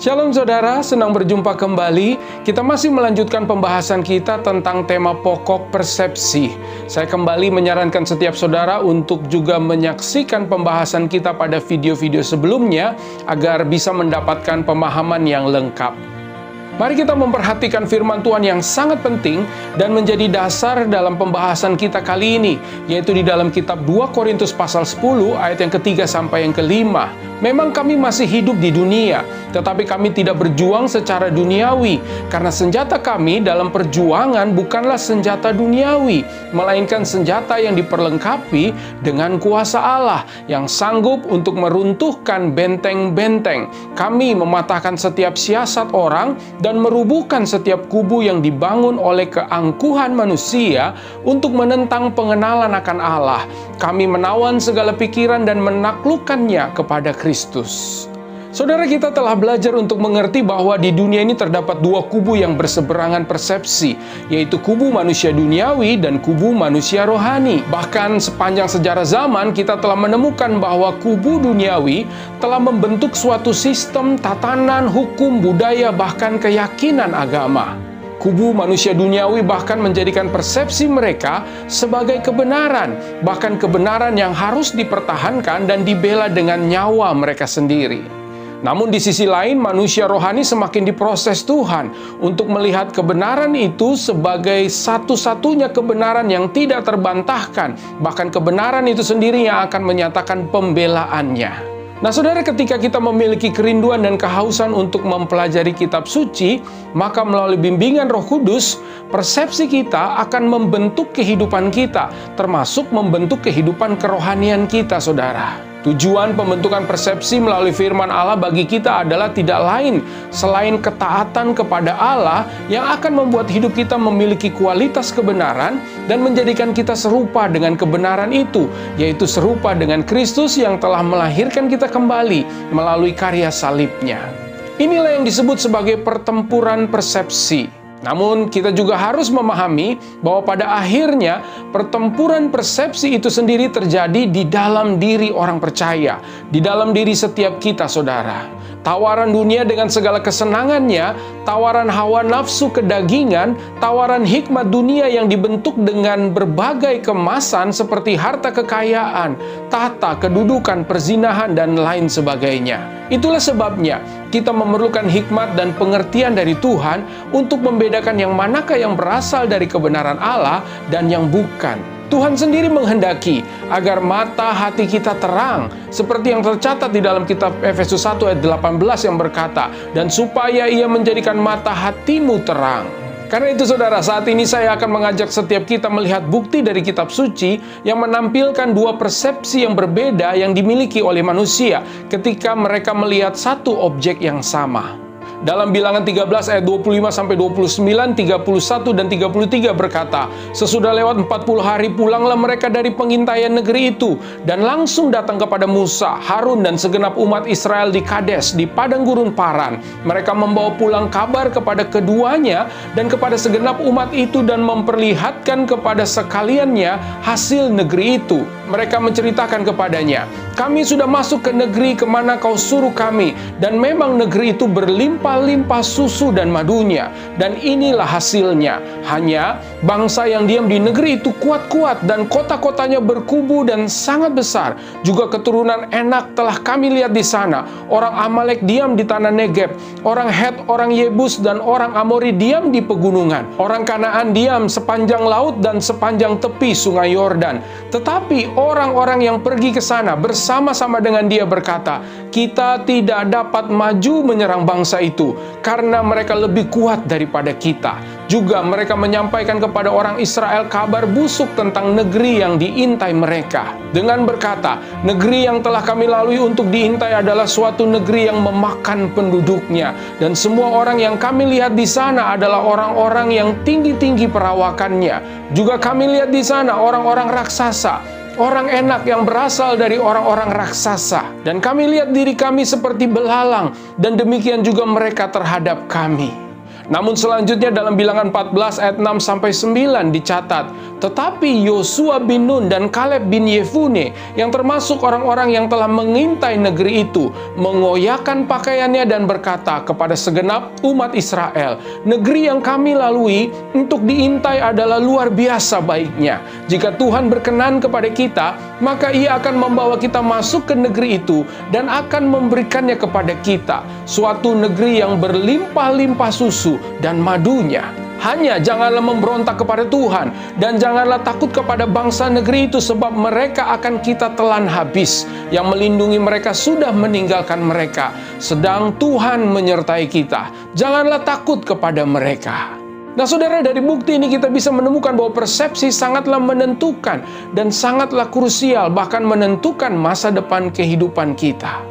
Shalom saudara, senang berjumpa kembali. Kita masih melanjutkan pembahasan kita tentang tema pokok persepsi. Saya kembali menyarankan setiap saudara untuk juga menyaksikan pembahasan kita pada video-video sebelumnya agar bisa mendapatkan pemahaman yang lengkap. Mari kita memperhatikan firman Tuhan yang sangat penting dan menjadi dasar dalam pembahasan kita kali ini, yaitu di dalam kitab 2 Korintus pasal 10 ayat yang ketiga sampai yang kelima. Memang kami masih hidup di dunia, tetapi kami tidak berjuang secara duniawi, karena senjata kami dalam perjuangan bukanlah senjata duniawi, melainkan senjata yang diperlengkapi dengan kuasa Allah yang sanggup untuk meruntuhkan benteng-benteng. Kami mematahkan setiap siasat orang dan merubuhkan setiap kubu yang dibangun oleh keangkuhan manusia untuk menentang pengenalan akan Allah. Kami menawan segala pikiran dan menaklukkannya kepada Kristus. Saudara, kita telah belajar untuk mengerti bahwa di dunia ini terdapat dua kubu yang berseberangan persepsi, yaitu kubu manusia duniawi dan kubu manusia rohani. Bahkan sepanjang sejarah zaman, kita telah menemukan bahwa kubu duniawi telah membentuk suatu sistem, tatanan, hukum, budaya, bahkan keyakinan agama. Kubu manusia duniawi bahkan menjadikan persepsi mereka sebagai kebenaran, bahkan kebenaran yang harus dipertahankan dan dibela dengan nyawa mereka sendiri. Namun di sisi lain, manusia rohani semakin diproses Tuhan untuk melihat kebenaran itu sebagai satu-satunya kebenaran yang tidak terbantahkan, bahkan kebenaran itu sendiri yang akan menyatakan pembelaannya. Nah saudara, ketika kita memiliki kerinduan dan kehausan untuk mempelajari kitab suci, maka melalui bimbingan Roh Kudus, persepsi kita akan membentuk kehidupan kita, termasuk membentuk kehidupan kerohanian kita, saudara. Tujuan pembentukan persepsi melalui firman Allah bagi kita adalah tidak lain selain ketaatan kepada Allah yang akan membuat hidup kita memiliki kualitas kebenaran dan menjadikan kita serupa dengan kebenaran itu, yaitu serupa dengan Kristus yang telah melahirkan kita kembali melalui karya salibnya. Inilah yang disebut sebagai pertempuran persepsi. Namun kita juga harus memahami bahwa pada akhirnya pertempuran persepsi itu sendiri terjadi di dalam diri orang percaya, di dalam diri setiap kita, saudara. Tawaran dunia dengan segala kesenangannya, tawaran hawa nafsu kedagingan, tawaran hikmat dunia yang dibentuk dengan berbagai kemasan seperti harta kekayaan, tahta, kedudukan, perzinahan, dan lain sebagainya. Itulah sebabnya kita memerlukan hikmat dan pengertian dari Tuhan untuk membedakan yang manakah yang berasal dari kebenaran Allah dan yang bukan. Tuhan sendiri menghendaki agar mata hati kita terang, seperti yang tercatat di dalam kitab Efesus 1 ayat 18 yang berkata, dan supaya ia menjadikan mata hatimu terang. Karena itu saudara, saat ini saya akan mengajak setiap kita melihat bukti dari kitab suci yang menampilkan dua persepsi yang berbeda yang dimiliki oleh manusia ketika mereka melihat satu objek yang sama. Dalam Bilangan 13 ayat 25-29, 31 dan 33 berkata, sesudah lewat 40 hari pulanglah mereka dari pengintaian negeri itu dan langsung datang kepada Musa, Harun dan segenap umat Israel di Kades, di padang gurun Paran. Mereka membawa pulang kabar kepada keduanya dan kepada segenap umat itu dan memperlihatkan kepada sekaliannya hasil negeri itu. Mereka menceritakan kepadanya, kami sudah masuk ke negeri kemana kau suruh kami, dan memang negeri itu berlimpah-limpah susu dan madunya, dan inilah hasilnya. Hanya bangsa yang diam di negeri itu kuat-kuat, dan kota-kotanya berkubu dan sangat besar. Juga keturunan Enak telah kami lihat di sana. Orang Amalek diam di tanah Negeb, orang Het, orang Yebus, dan orang Amori diam di pegunungan. Orang Kanaan diam sepanjang laut dan sepanjang tepi sungai Yordan. Tetapi orang-orang yang pergi ke sana bersama-sama dengan dia berkata, kita tidak dapat maju menyerang bangsa itu, karena mereka lebih kuat daripada kita. Juga mereka menyampaikan kepada orang Israel kabar busuk tentang negeri yang diintai mereka, dengan berkata, negeri yang telah kami lalui untuk diintai adalah suatu negeri yang memakan penduduknya, dan semua orang yang kami lihat di sana adalah orang-orang yang tinggi-tinggi perawakannya. Juga kami lihat di sana orang-orang raksasa, orang Enak yang berasal dari orang-orang raksasa. Dan kami lihat diri kami seperti belalang, dan demikian juga mereka terhadap kami. Namun selanjutnya dalam Bilangan 14 ayat 6-9 dicatat, tetapi Yosua bin Nun dan Kaleb bin Yefune yang termasuk orang-orang yang telah mengintai negeri itu mengoyakkan pakaiannya dan berkata kepada segenap umat Israel, negeri yang kami lalui untuk diintai adalah luar biasa baiknya. Jika Tuhan berkenan kepada kita, maka Ia akan membawa kita masuk ke negeri itu dan akan memberikannya kepada kita, suatu negeri yang berlimpah-limpah susu dan madunya. Hanya janganlah memberontak kepada Tuhan dan janganlah takut kepada bangsa negeri itu, sebab mereka akan kita telan habis. Yang melindungi mereka sudah meninggalkan mereka, sedang Tuhan menyertai kita. Janganlah takut kepada mereka. Nah saudara, dari bukti ini kita bisa menemukan bahwa persepsi sangatlah menentukan dan sangatlah krusial, bahkan menentukan masa depan kehidupan kita.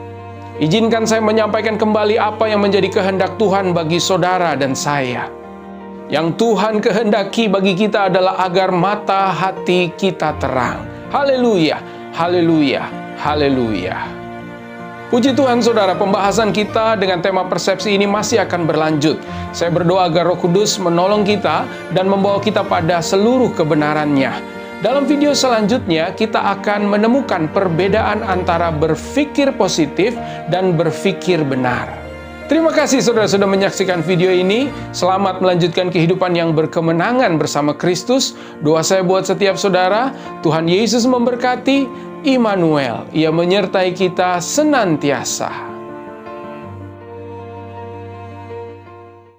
Izinkan saya menyampaikan kembali apa yang menjadi kehendak Tuhan bagi saudara dan saya. Yang Tuhan kehendaki bagi kita adalah agar mata hati kita terang. Haleluya, haleluya, haleluya. Puji Tuhan saudara, pembahasan kita dengan tema persepsi ini masih akan berlanjut. Saya berdoa agar Roh Kudus menolong kita dan membawa kita pada seluruh kebenarannya. Dalam video selanjutnya, kita akan menemukan perbedaan antara berpikir positif dan berpikir benar. Terima kasih saudara sudah menyaksikan video ini. Selamat melanjutkan kehidupan yang berkemenangan bersama Kristus. Doa saya buat setiap saudara, Tuhan Yesus memberkati. Immanuel, Ia menyertai kita senantiasa.